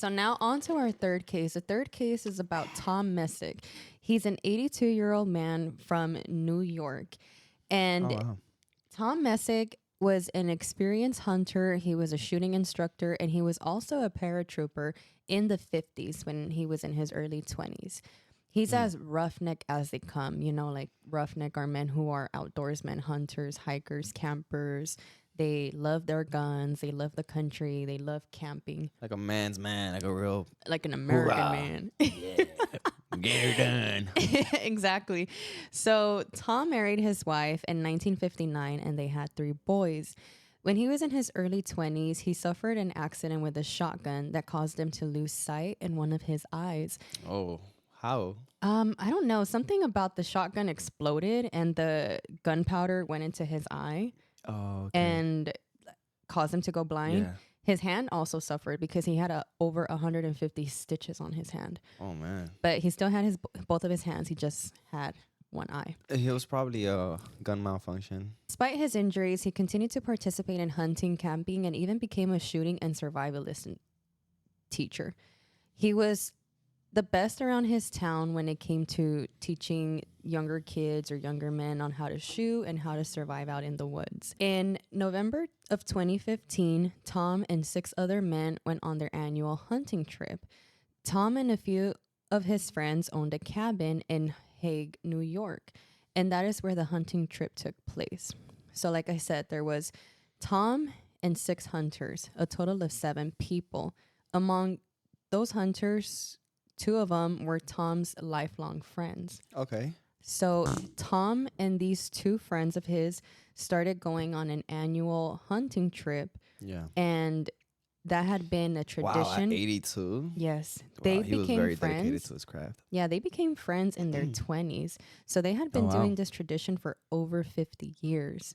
So now on to our third case. The third case is about Tom Messick. He's an 82-year-old man from New York. Oh And wow. Tom Messick was an experienced hunter. He was a shooting instructor, and he was also a paratrooper in the 50s when he was in his early 20s. He's Mm. as roughneck as they come, like roughneck are men who are outdoorsmen, hunters, hikers, campers. They love their guns, they love the country, they love camping, Like a man's man, like a real like an American hoorah. man. Yeah. Get her done. Exactly. So Tom married his wife in 1959 and they had three boys. When he was in his early 20s, he suffered an accident with a shotgun that caused him to lose sight in one of his eyes. Oh, how? I don't know. Something about the shotgun exploded and the gunpowder went into his eye Oh, okay. and caused him to go blind. Yeah. His hand also suffered because he had over 150 stitches on his hand. Oh man. But he still had both of his hands. He just had one eye. It was probably a gun malfunction. Despite his injuries, he continued to participate in hunting, camping, and even became a shooting and survivalist teacher. He was the best around his town when it came to teaching younger kids or younger men on how to shoot and how to survive out in the woods. In November of 2015, Tom and 6 other men went on their annual hunting trip. Tom and a few of his friends owned a cabin in Hague, New York, and that is where the hunting trip took place. So like I said, there was Tom and 6 hunters, a total of 7 people. Among those hunters, 2 of them were Tom's lifelong friends. Okay. So Tom and these 2 friends of his started going on an annual hunting trip, Yeah. and that had been a Wow, tradition. at 82. Yes, Wow, they he was became very dedicated friends. to his craft. Yeah, they became friends in their 20s. So they had been wow. doing this tradition for over 50 years.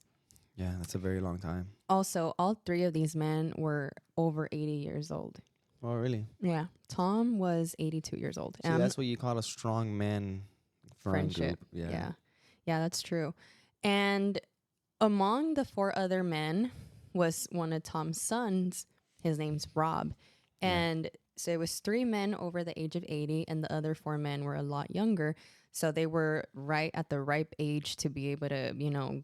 Yeah, that's a very long time. Also, all 3 of these men were over 80 years old. Oh, really? Yeah, Tom was 82 years old. See, that's what you call a strong man friend friendship. group. Yeah. Yeah, that's true. And among the 4 other men was one of Tom's sons. His name's Rob. Yeah. And so it was 3 men over the age of 80, and the other 4 men were a lot younger. So they were right at the ripe age to be able to,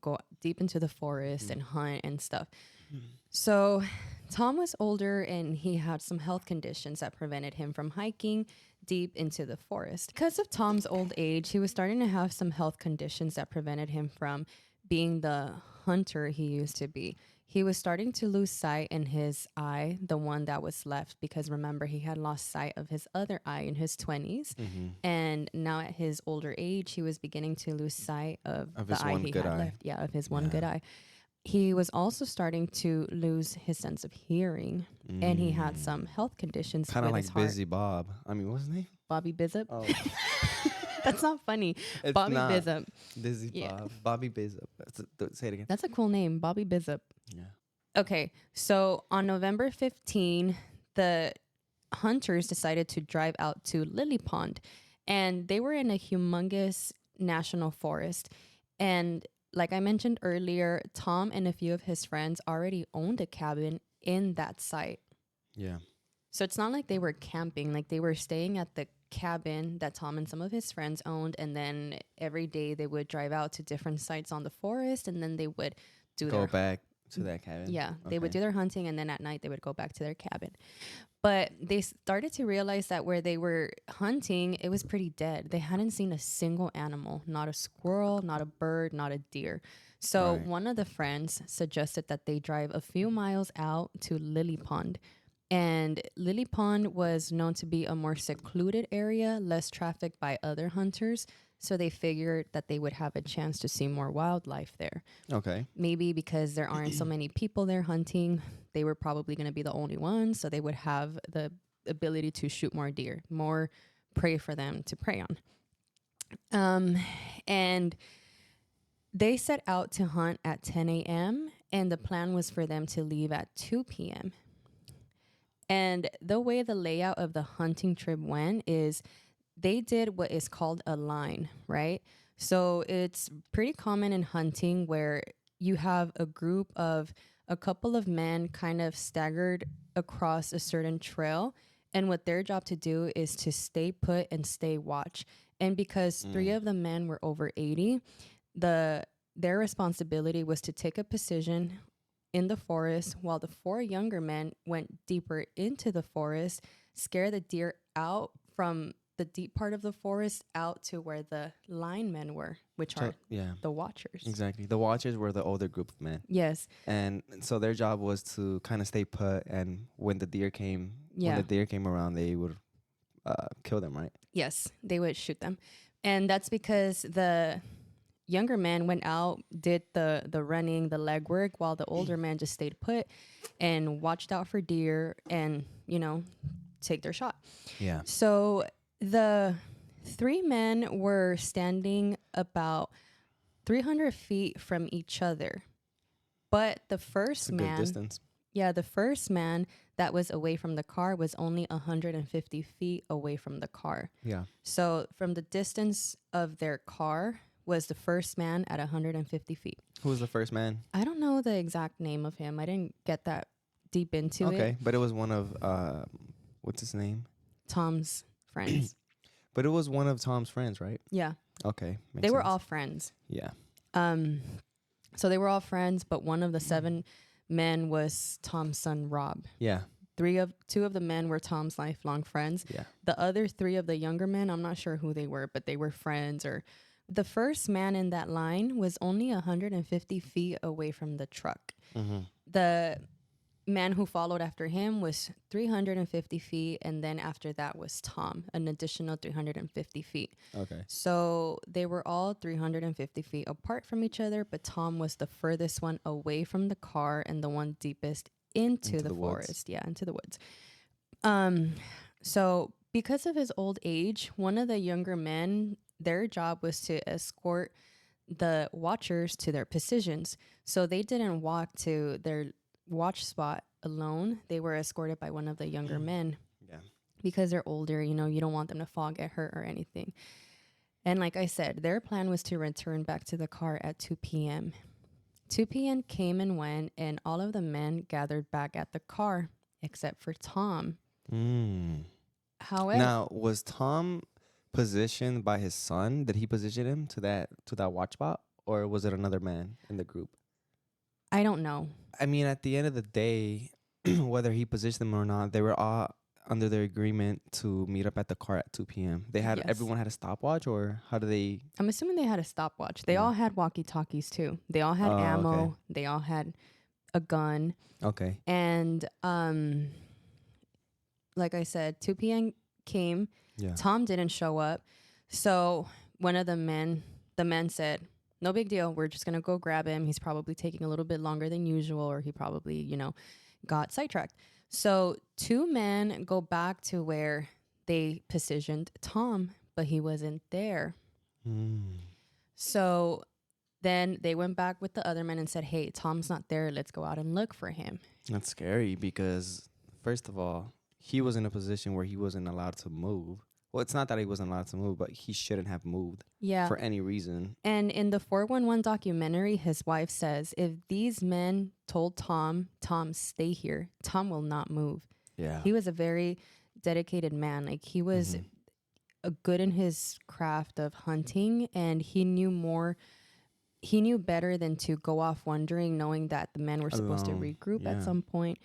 go deep into the forest and hunt and stuff. So Tom was older and he had some health conditions that prevented him from hiking deep into the forest. Because of Tom's old age, he was starting to have some health conditions that prevented him from being the hunter he used to be. He was starting to lose sight in his eye, the one that was left, because remember, he had lost sight of his other eye in his 20s. And now at his older age, he was beginning to lose sight of the his eye one he good had eye. left. Yeah, of his one Yeah. good eye. He was also starting to lose his sense of hearing, and he had some health conditions Kind of with like his heart. Busy Bob. I mean, what's his name? Bobby Bizup. Oh, That's not funny. it's Bobby not. Bizup. Busy Yeah. Bob. Bobby Bizup. Say it again. That's a cool name, Bobby Bizup. Yeah. Okay, so on November 15, the hunters decided to drive out to Lily Pond, and they were in a humongous national forest. And like I mentioned earlier, Tom and a few of his friends already owned a cabin in that site. Yeah. So it's not like they were camping, like they were staying at the cabin that Tom and some of his friends owned, and then every day they would drive out to different sites on the forest, and then they would do Go their back to that cabin. yeah, they would Okay. do their hunting, and then at night they would go back to their cabin. But they started to realize that where they were hunting, it was pretty dead. They hadn't seen a single animal, not a squirrel, not a bird, not a deer. So Right. one of the friends suggested that they drive a few miles out to Lily Pond. And Lily Pond was known to be a more secluded area, less trafficked by other hunters. So they figured that they would have a chance to see more wildlife there. Okay. Maybe because there aren't so many people there hunting, they were probably going to be the only ones. So they would have the ability to shoot more deer, more prey for them to prey on. And they set out to hunt at 10 a.m. and the plan was for them to leave at 2 p.m. And the way the layout of the hunting trip went is they did what is called a line, right? So it's pretty common in hunting where you have a group of a couple of men kind of staggered across a certain trail, And what their job to do is to stay put and stay watch. And because three of the men were over 80, their responsibility was to take a position in the forest while the four younger men went deeper into the forest, scare the deer out from the deep part of the forest out to where the linemen were, which are the watchers. Exactly. The watchers were the older group of men. Yes. And so their job was to kind of stay put, and when the deer came around, they would kill them, right? Yes, they would shoot them. And that's because the younger man went out, did the running, the legwork, while the older man just stayed put and watched out for deer and, take their shot. Yeah. So the three men were standing about 300 feet from each other. But the first man... good distance. Yeah, the first man that was away from the car was only 150 feet away from the car. Yeah. So from the distance of their car was the first man at 150 feet. Who was the first man? I don't know the exact name of him. I didn't get that deep into it. Okay, but it was one of, what's his name? Tom's friends. But it was one of Tom's friends, right? Yeah. Okay. They were all friends. Yeah. So they were all friends, but one of the 7 men was Tom's son, Rob. Yeah. 2 of the men were Tom's lifelong friends. Yeah. The other 3 of the younger men, I'm not sure who they were, but they were friends. Or the first man in that line was only 150 feet away from the truck. Mm-hmm. The man who followed after him was 350 feet, and then after that was Tom, an additional 350 feet. Okay. So they were all 350 feet apart from each other, but Tom was the furthest one away from the car and the one deepest into the forest. Woods. Yeah, into the woods. So because of his old age, one of the younger men, their job was to escort the watchers to their positions. So they didn't walk to their watch spot alone. They were escorted by one of the younger men. Yeah. Because they're older, you don't want them to fall, get hurt or anything. And like I said, their plan was to return back to the car at 2 p.m. 2 p.m. came and went, and all of the men gathered back at the car, except for Tom. However... Now, was Tom positioned by his son? Did he position him to that watch spot? Or was it another man in the group? I don't know. I mean, at the end of the day, whether he positioned them or not, they were all under their agreement to meet up at the car at 2 p.m. Everyone had a stopwatch, or how do they? I'm assuming they had a stopwatch. They all had walkie-talkies too. They all had ammo. Okay. They all had a gun. Okay. And like I said, 2 p.m. came. Yeah. Tom didn't show up. So one of the men said, no big deal. We're just going to go grab him. He's probably taking a little bit longer than usual, or he probably, got sidetracked. So 2 men go back to where they positioned Tom, but he wasn't there. So then they went back with the other men and said, hey, Tom's not there. Let's go out and look for him. That's scary because, first of all, he was in a position where he wasn't allowed to move. Well, it's not that he wasn't allowed to move, but he shouldn't have moved for any reason. And in the 411 documentary, his wife says, if these men told Tom, stay here, Tom will not move. Yeah. He was a very dedicated man. Like, he was a good in his craft of hunting, and he knew better than to go off wandering, knowing that the men were supposed to regroup at some point.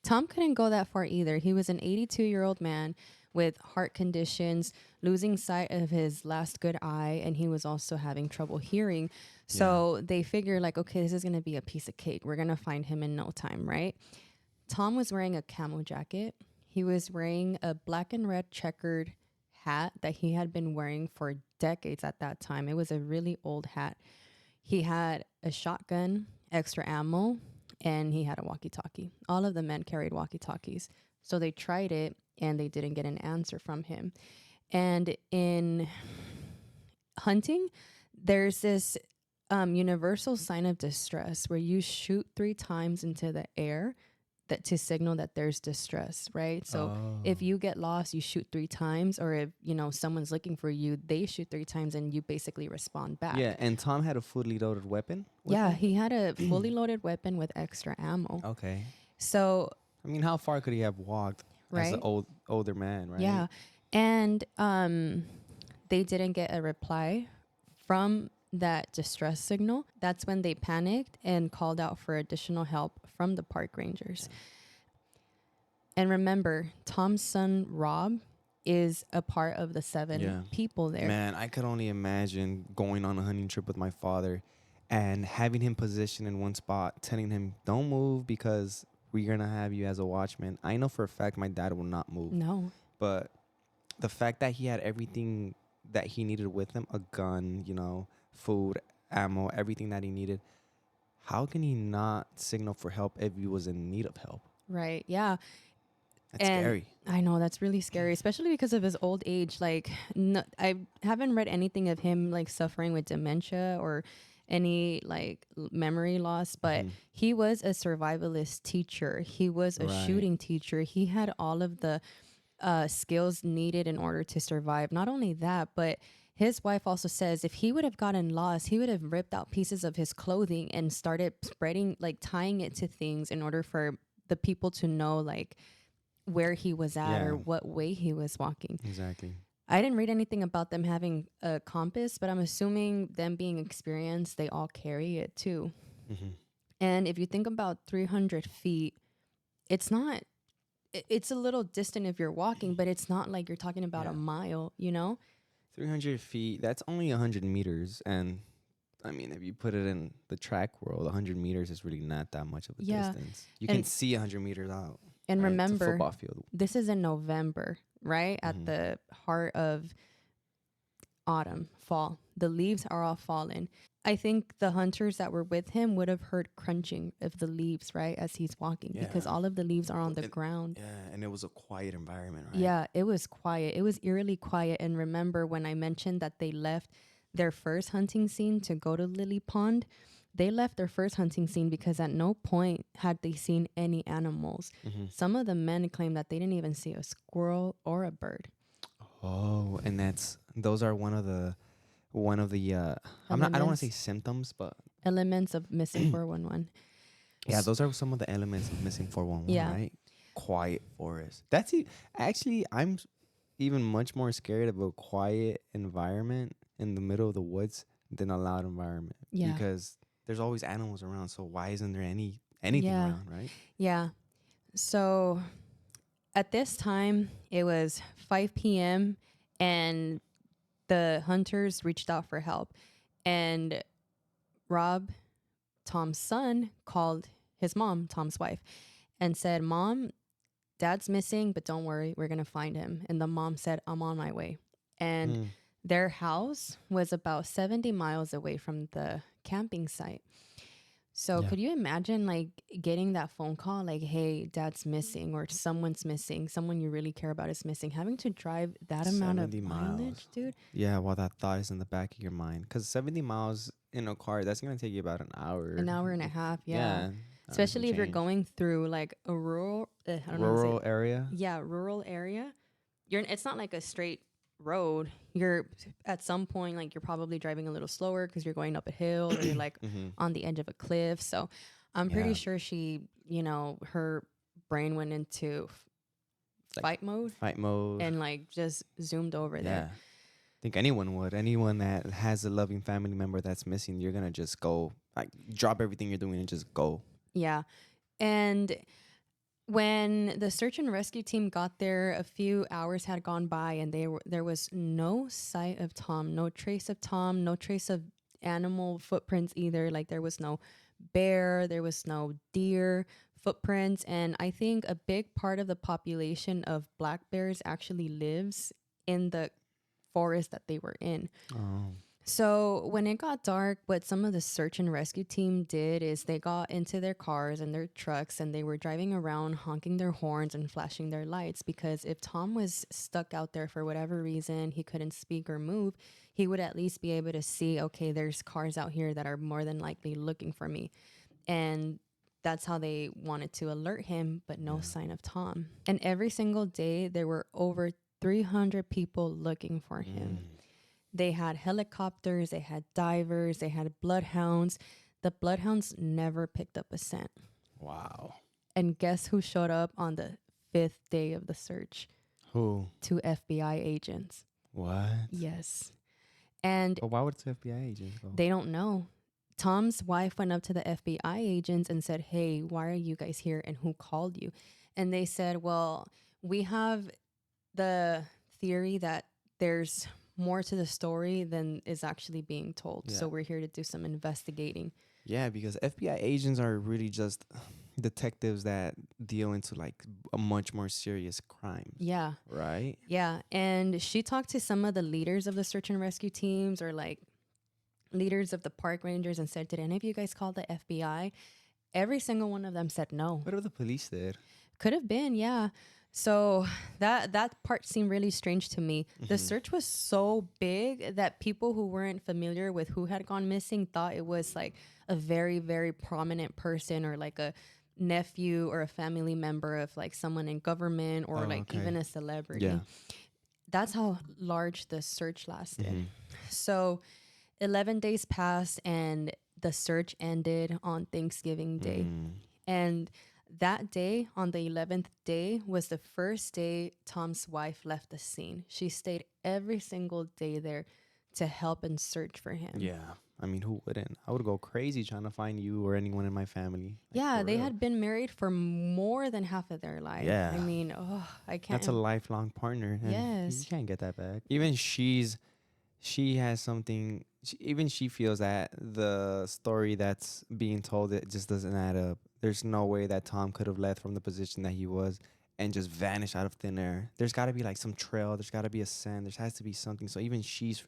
Tom couldn't go that far either. He was an 82-year-old man with heart conditions, losing sight of his last good eye, and he was also having trouble hearing. So they figured, like, okay, this is going to be a piece of cake. We're going to find him in no time, right? Tom was wearing a camo jacket. He was wearing a black and red checkered hat that he had been wearing for decades at that time. It was a really old hat. He had a shotgun, extra ammo, and he had a walkie-talkie. All of the men carried walkie-talkies. So they tried it, and they didn't get an answer from him. And in hunting, there's this universal sign of distress where you shoot 3 times into the air to signal that there's distress, right? So if you get lost, you shoot 3 times, or if, someone's looking for you, they shoot 3 times and you basically respond back. Yeah, and Tom had a fully loaded weapon? Yeah, he had a fully loaded weapon with extra ammo. Okay. So... I mean, how far could he have walked? right? As an older man, right? Yeah. And they didn't get a reply from that distress signal. That's when they panicked and called out for additional help from the park rangers. And remember, Tom's son, Rob, is a part of the 7 people there. Man, I could only imagine going on a hunting trip with my father and having him positioned in one spot, telling him, don't move because we're going to have you as a watchman. I know for a fact my dad will not move. No. But the fact that he had everything that he needed with him, a gun, food, ammo, everything that he needed, how can he not signal for help if he was in need of help? Right. Yeah. That's scary. I know, that's really scary, especially because of his old age. Like, no, I haven't read anything of him like suffering with dementia or any like memory loss, but he was a survivalist teacher. He was a shooting teacher. He had all of the skills needed in order to survive. Not only that, but his wife also says if he would have gotten lost, he would have ripped out pieces of his clothing and started spreading, like tying it to things in order for the people to know like where he was at or what way he was walking. Exactly. I didn't read anything about them having a compass, but I'm assuming them being experienced, they all carry it too. And if you think about 300 feet, it's not, it's a little distant if you're walking, but it's not like you're talking about a mile, 300 feet, that's only 100 meters. And I mean, if you put it in the track world, 100 meters is really not that much of a distance. You can see 100 meters out. And right? remember, football field. This is in November, right? At the heart of autumn, fall. The leaves are all fallen. I think the hunters that were with him would have heard crunching of the leaves, right, as he's walking, because all of the leaves are on the ground. Yeah, and it was a quiet environment, right? Yeah, it was quiet. It was eerily quiet. And remember when I mentioned that they left their first hunting scene to go to Lily Pond? They left their first hunting scene because at no point had they seen any animals. Some of the men claimed that they didn't even see a squirrel or a bird. Oh, and those are one of the I don't want to say symptoms, but elements of missing 411. Yeah, those are some of the elements of missing 411, right? Quiet forest. Actually, I'm even much more scared of a quiet environment in the middle of the woods than a loud environment. Yeah. Because there's always animals around, so why isn't there anything around, right? Yeah. So at this time, it was 5 p.m. and the hunters reached out for help. And Rob, Tom's son, called his mom, Tom's wife, and said, Mom, Dad's missing, but don't worry, we're going to find him. And the mom said, I'm on my way. And their house was about 70 miles away from the camping site. So could you imagine like getting that phone call like, hey, Dad's missing or someone's missing, someone you really care about is missing, having to drive that amount of mileage, dude? Yeah, while that thought is in the back of your mind. Because 70 miles in a car, that's going to take you about an hour. An hour and a half, yeah. Especially if you're going through like a rural area. Yeah, rural area. It's not like a straight road. You're at some point like you're probably driving a little slower because you're going up a hill or you're like on the edge of a cliff. So I'm pretty sure she, her brain went into fight mode and like just zoomed over there. I think anyone that has a loving family member that's missing, you're gonna just go like drop everything you're doing and just go. Yeah. And when the search and rescue team got there, a few hours had gone by and there was no sight of Tom, no trace of Tom, no trace of animal footprints either. Like there was no bear, there was no deer footprints. And I think a big part of the population of black bears actually lives in the forest that they were in. Oh. So when it got dark, what some of the search and rescue team did is they got into their cars and their trucks and they were driving around honking their horns and flashing their lights, because if Tom was stuck out there for whatever reason, he couldn't speak or move, he would at least be able to see, okay, there's cars out here that are more than likely looking for me. And that's how they wanted to alert him, but no sign of Tom. And every single day there were over 300 people looking for him. They had helicopters, they had divers, they had bloodhounds. The bloodhounds never picked up a scent. Wow. And guess who showed up on the 5th day of the search. Who? 2 FBI agents. What? Yes. And But why would the FBI agents go? they don't know. Tom's wife went up to the FBI agents and said, "Hey, why are you guys here and who called you?" And they said, "Well, we have the theory that there's more to the story than is actually being told. Yeah. So we're here to do some investigating." Yeah, because FBI agents are really just detectives that deal into like a much more serious crimes. Yeah. Right? Yeah. And she talked to some of the leaders of the search and rescue teams or like leaders of the park rangers and said, "Did any of you guys call the FBI?" Every single one of them said no. What if the police did? Could have been, yeah. So that part seemed really strange to me. The search was so big that people who weren't familiar with who had gone missing thought it was like a very, very prominent person or like a nephew or a family member of like someone in government or even a celebrity. Yeah. That's how large the search lasted. So 11 days passed and the search ended on Thanksgiving Day. And that day, on the 11th day, was the first day Tom's wife left the scene. She stayed every single day there to help and search for him. Yeah. I mean, who wouldn't? I would go crazy trying to find you or anyone in my family. Like, yeah, they had been married for more than half of their life. Yeah. I mean, I can't. That's a lifelong partner. And yes. you can't get that back. Even she has something, even she feels that the story that's being told, it just doesn't add up. There's no way that Tom could have left from the position that he was and just vanished out of thin air. There's got to be like some trail. There's got to be a scent. There has to be something. So even she's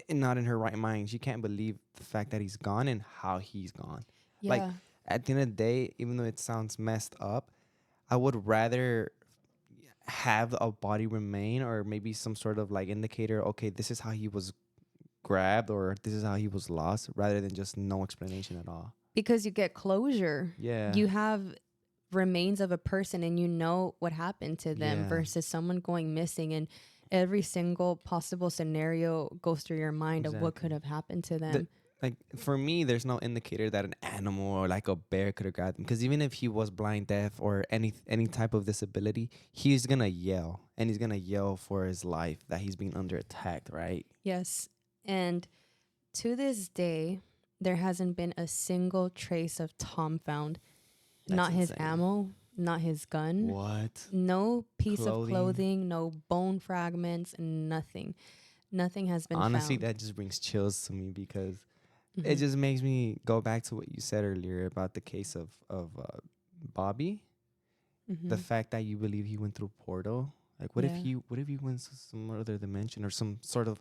not in her right mind. She can't believe the fact that he's gone and how he's gone. Yeah. Like at the end of the day, even though it sounds messed up, I would rather have a body remain or maybe some sort of like indicator. Okay, this is how he was grabbed or this is how he was lost, rather than just no explanation at all. Because you get closure. Yeah. You have remains of a person and you know what happened to them versus someone going missing and every single possible scenario goes through your mind of what could have happened to them. Like for me, there's no indicator that an animal or like a bear could have grabbed him. Because even if he was blind, deaf, or any type of disability, he's gonna yell and he's gonna yell for his life that he's being under attack, right? Yes. And to this day, there hasn't been a single trace of Tom found. That's not his insane. ammo, not his gun. What? No piece of clothing, no bone fragments, nothing. Nothing has been Honestly, found. that just brings chills to me because it just makes me go back to what you said earlier about the case of Bobby. The fact that you believe he went through a portal. Like, what if he went to some other dimension or some sort of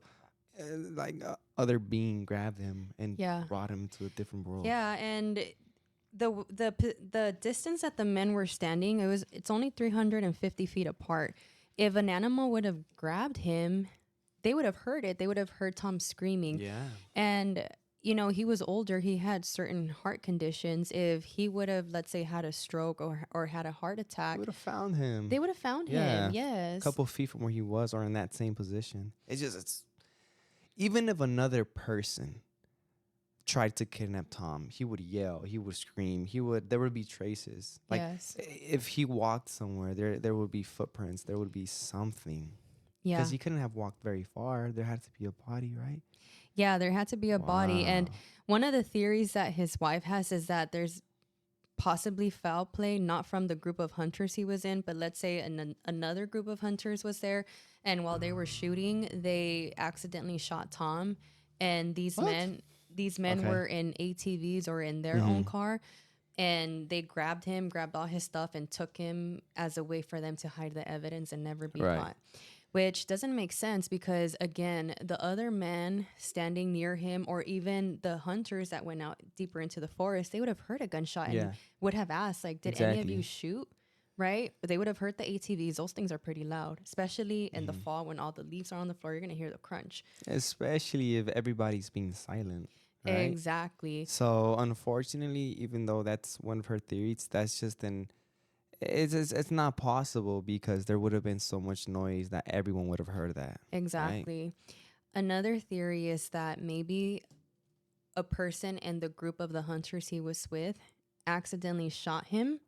other being grabbed him and brought him to a different world? Yeah, and the distance that the men were standing, it's only 350 feet apart. If an animal would have grabbed him, they would have heard it. They would have heard Tom screaming. Yeah. And you know, he was older. He had certain heart conditions. If he would have, let's say, had a stroke or had a heart attack, They would have found him. they would have found him. Yes. A couple feet from where he was or in that same position. It's even if another person tried to kidnap Tom, he would yell, he would scream, there would be traces. Like if he walked somewhere, there would be footprints, there would be something. Yeah. Because he couldn't have walked very far. There had to be a body, right? Yeah, there had to be a body. And one of the theories that his wife has is that there's possibly foul play, not from the group of hunters he was in, but let's say another group of hunters was there. And while they were shooting, they accidentally shot Tom. And these men were in ATVs or in their own car. And they grabbed all his stuff and took him as a way for them to hide the evidence and never be caught. Which doesn't make sense because, again, the other man standing near him or even the hunters that went out deeper into the forest, they would have heard a gunshot and would have asked, like, did any of you shoot? Right? But they would have heard the ATVs. Those things are pretty loud, especially in the fall when all the leaves are on the floor. You're going to hear the crunch. Especially if everybody's being silent. Right? Exactly. So, unfortunately, even though that's one of her theories, that's just it's not possible because there would have been so much noise that everyone would have heard that. Exactly. Right? Another theory is that maybe a person in the group of the hunters he was with accidentally shot him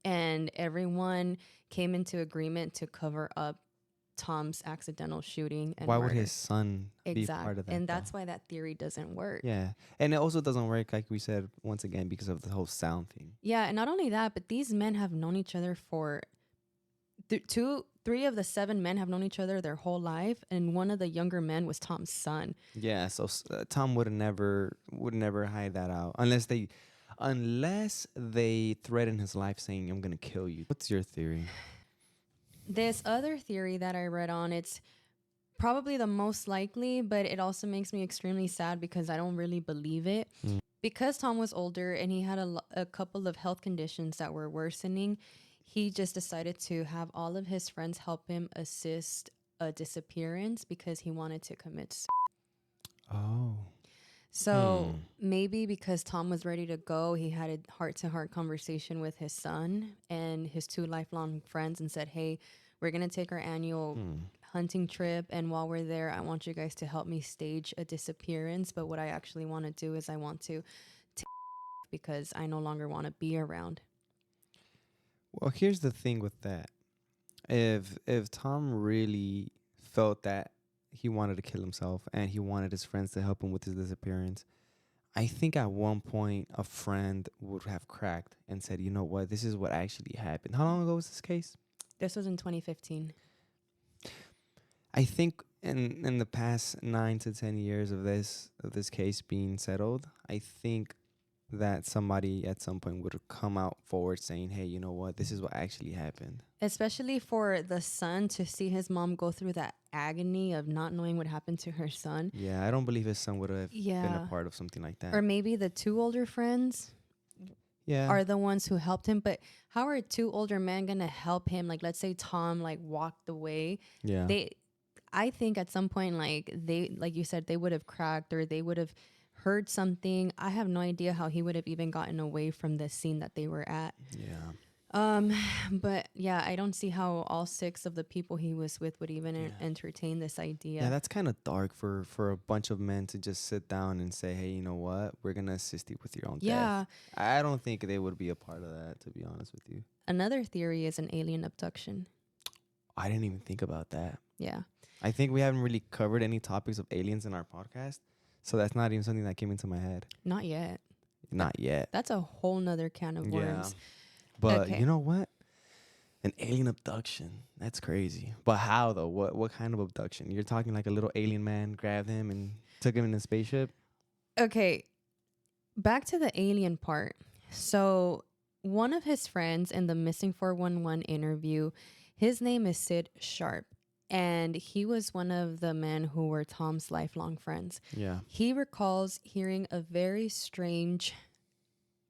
and everyone came into agreement to cover up Tom's accidental shooting and Why murder. would his son be part of that? And though? that's why that theory doesn't work. Yeah. And it also doesn't work, like we said, once again, because of the whole sound thing. Yeah, and not only that, but these men have known each other for three of the 7 men have known each other their whole life, and one of the younger men was Tom's son. Yeah, so Tom would never hide that out unless they threaten his life saying, "I'm gonna kill you." What's your theory? This other theory that I read on, it's probably the most likely, but it also makes me extremely sad because I don't really believe it. Because Tom was older and he had a couple of health conditions that were worsening, he just decided to have all of his friends help him assist a disappearance because he wanted to commit. Oh. So maybe because Tom was ready to go, he had a heart-to-heart conversation with his son and his 2 lifelong friends and said, "Hey, we're going to take our annual hunting trip. And while we're there, I want you guys to help me stage a disappearance. But what I actually want to do is I want to take because I no longer want to be around." Well, here's the thing with that. If Tom really felt that he wanted to kill himself and he wanted his friends to help him with his disappearance, I think at one point a friend would have cracked and said, "You know what? This is what actually happened." How long ago was this case? This was in 2015. I think in the past 9 to 10 years of this case being settled, I think that somebody at some point would have come out forward saying, "Hey, you know what? This is what actually happened." Especially for the son to see his mom go through that agony of not knowing what happened to her son. Yeah, I don't believe his son would have been a part of something like that. Or maybe the 2 older friends are the ones who helped him. But how are 2 older men going to help him? Like, let's say Tom like walked away. Yeah. I think at some point, like you said, they would have cracked or they would have heard something. I have no idea how he would have even gotten away from the scene that they were at. Yeah. But yeah, I don't see how all 6 of the people he was with would even entertain this idea. Yeah, that's kind of dark for a bunch of men to just sit down and say, "Hey, you know what? We're going to assist you with your own death." I don't think they would be a part of that, to be honest with you. Another theory is an alien abduction. I didn't even think about that. Yeah. I think we haven't really covered any topics of aliens in our podcast. So that's not even something that came into my head. Not yet. Not yet. That's a whole nother can of worms. But you know what? An alien abduction. That's crazy. But how though? What kind of abduction? You're talking like a little alien man grabbed him and took him in a spaceship? Okay. Back to the alien part. So one of his friends in the Missing 411 interview, his name is Sid Sharp. And he was one of the men who were Tom's lifelong friends. Yeah. He recalls hearing a very strange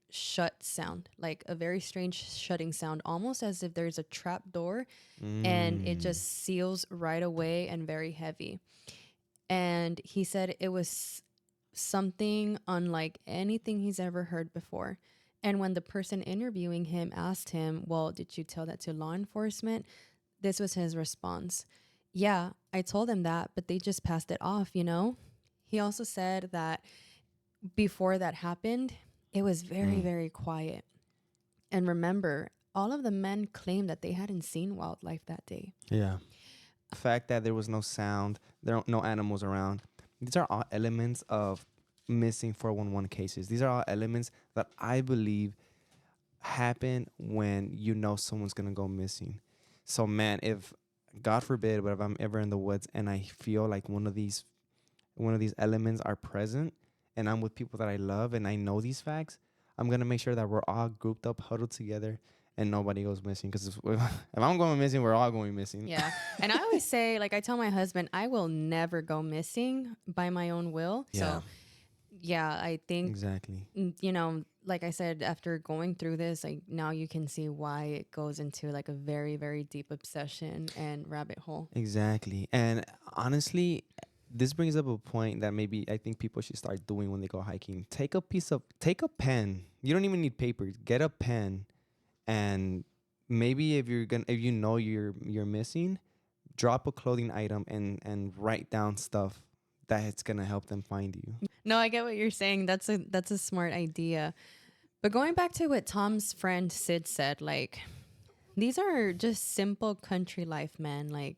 shut sound, like a very strange shutting sound, almost as if there's a trap door and it just seals right away and very heavy. And he said it was something unlike anything he's ever heard before. And when the person interviewing him asked him, "Well, did you tell that to law enforcement?" This was his response. "Yeah, I told them that, but they just passed it off, you know?" He also said that before that happened, it was very, very quiet. And remember, all of the men claimed that they hadn't seen wildlife that day. Yeah. The fact that there was no sound, there are no animals around, these are all elements of missing 411 cases. These are all elements that I believe happen when you know someone's going to go missing. So, man, if God forbid, but if I'm ever in the woods and I feel like one of these elements are present and I'm with people that I love and I know these facts, I'm going to make sure that we're all grouped up, huddled together, and nobody goes missing. Because if I'm going missing, we're all going missing. Yeah. And I always say, like I tell my husband, I will never go missing by my own will. Yeah. So, yeah, I think, exactly. You know, like I said, after going through this, like now you can see why it goes into like a very, very deep obsession and rabbit hole. Exactly. And honestly, this brings up a point that maybe I think people should start doing when they go hiking. Take a pen. You don't even need paper. Get a pen, and maybe if you know you're missing, drop a clothing item and write down stuff that's gonna help them find you. No, I get what you're saying. That's a smart idea. But going back to what Tom's friend Sid said, like, these are just simple country life, man. Like,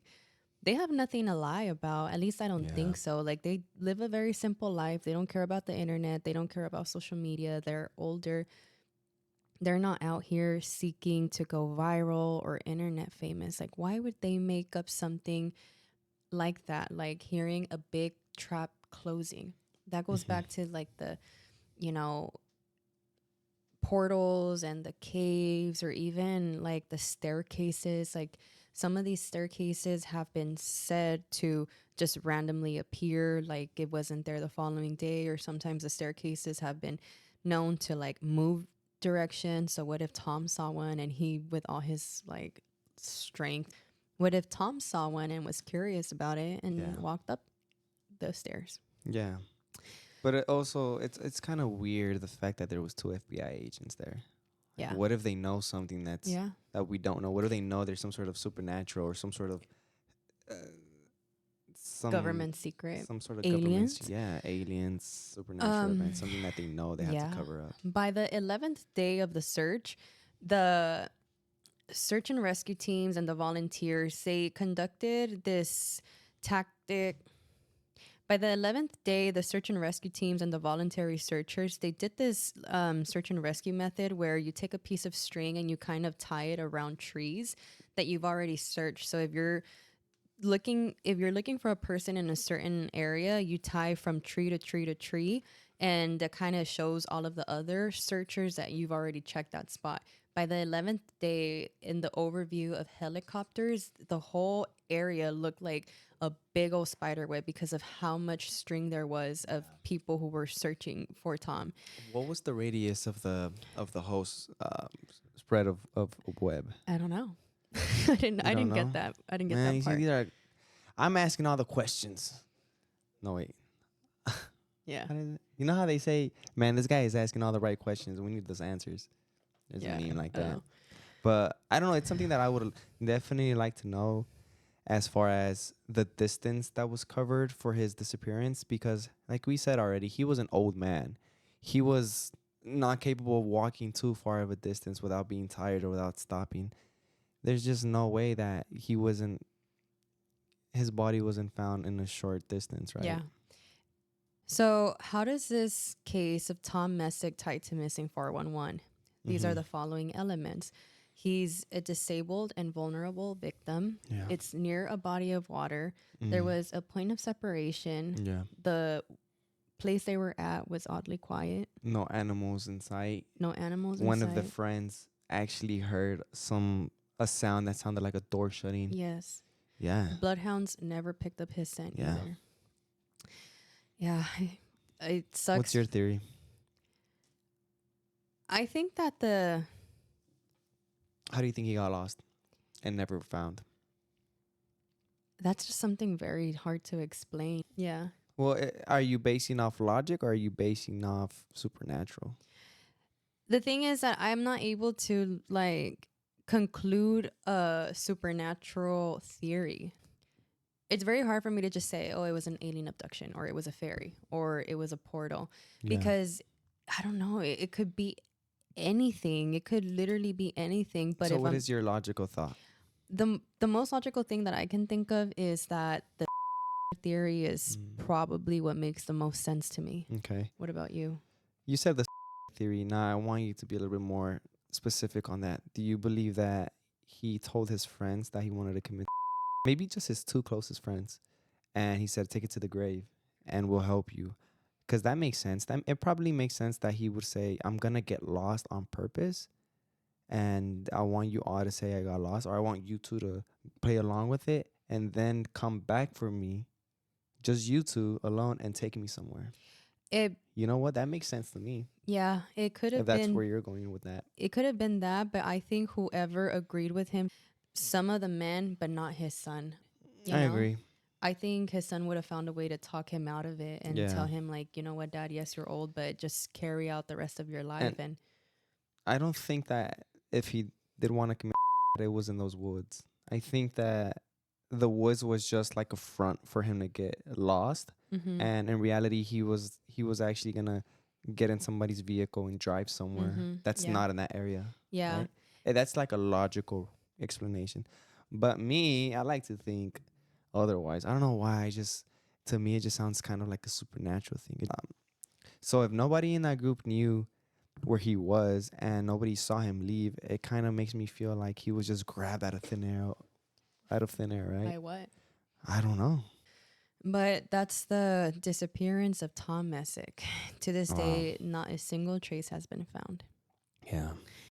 they have nothing to lie about. At least I don't Yeah. think so. Like, they live a very simple life. They don't care about the internet. They don't care about social media. They're older. They're not out here seeking to go viral or internet famous. Like, why would they make up something like that? Like hearing a big trap closing. That goes Mm-hmm. back to like the, you know, portals and the caves, or even like the staircases. Like some of these staircases have been said to just randomly appear, like it wasn't there the following day, or sometimes the staircases have been known to like move direction. So what if Tom saw one and he, with all his like strength, what if Tom saw one and was curious about it and Yeah. walked up the stairs? Yeah. But it also, it's kind of weird the fact that there was two FBI agents there. Like, Yeah. what if they know something Yeah. that we don't know? What if they know there's some sort of supernatural or some sort of uh, Government secret. some sort of government, Aliens. yeah, aliens, supernatural events, something that they know they have Yeah. to cover up. By the 11th day of the search, the search and rescue teams and the volunteers, they conducted this tactic. By the 11th day, the search and rescue teams and the voluntary searchers, they did this search and rescue method where you take a piece of string and you kind of tie it around trees that you've already searched. So if you're looking for a person in a certain area, you tie from tree to tree to tree, and that kind of shows all of the other searchers that you've already checked that spot. By the 11th day, in the overview of helicopters, the whole area looked like a big old spider web because of how much string there was of people who were searching for Tom. What was the radius of the whole spread of web? I don't know. You I don't didn't know? get that. I didn't get Man, that you see, part. these are. I'm asking all the questions. No wait. Yeah. You know how they say, man, this guy is asking all the right questions. We need those answers. There's Yeah, a meme like I don't that. know. But I don't know. It's something that I would definitely like to know as far as the distance that was covered for his disappearance. Because, like we said already, he was an old man. He was not capable of walking too far of a distance without being tired or without stopping. There's just no way that his body wasn't found in a short distance, right? Yeah. So, how does this case of Tom Messick tied to missing 411? These are Mhm. the following elements. He's a disabled and vulnerable victim. Yeah. It's near a body of water. There Mhm. was a point of separation. Yeah. The place they were at was oddly quiet. No animals in sight. No animals in One sight. of the friends actually heard a sound that sounded like a door shutting. Yes. Yeah. Bloodhounds never picked up his scent Yeah. either. Yeah. It sucks. What's your theory? I think that How do you think he got lost and never found? that's just something very hard to explain. Yeah. Well, are you basing off logic or are you basing off supernatural? The thing is that I'm not able to like conclude a supernatural theory. It's very hard for me to just say, oh, it was an alien abduction, or it was a fairy, or it was a portal, because I don't know. It could be anything. It could literally be anything. But so if what is your logical thought? the most logical thing that I can think of is that the theory is probably what makes the most sense to me. Okay. What about you? You said the theory. Now I want you to be a little bit more specific on that. Do you believe that he told his friends that he wanted to commit, maybe just his two closest friends, and he said, take it to the grave and we'll help you? Because that makes sense. It probably makes sense that he would say, I'm going to get lost on purpose, and I want you all to say I got lost, or I want you two to play along with it and then come back for me, just you two alone, and take me somewhere. You know what? That makes sense to me. Yeah, it could have If that's been where you're going with that. It could have been that, but I think whoever agreed with him, some of the men, but not his son. I agree. I think his son would have found a way to talk him out of it and tell him, like, you know what, Dad, yes, you're old, but just carry out the rest of your life. And I don't think that if he did want to commit, it was in those woods. I think that the woods was just like a front for him to get lost. And in reality, he was actually gonna get in somebody's vehicle and drive somewhere that's Yeah. not in that area. Yeah. Right? And that's like a logical explanation. But me, I like to think otherwise. I don't know why. To me, it just sounds kind of like a supernatural thing. So if nobody in that group knew where he was and nobody saw him leave, it kind of makes me feel like he was just grabbed out of thin air, right? By what? I don't know. But that's the disappearance of Tom Messick. To this Wow. day, not a single trace has been found. Yeah.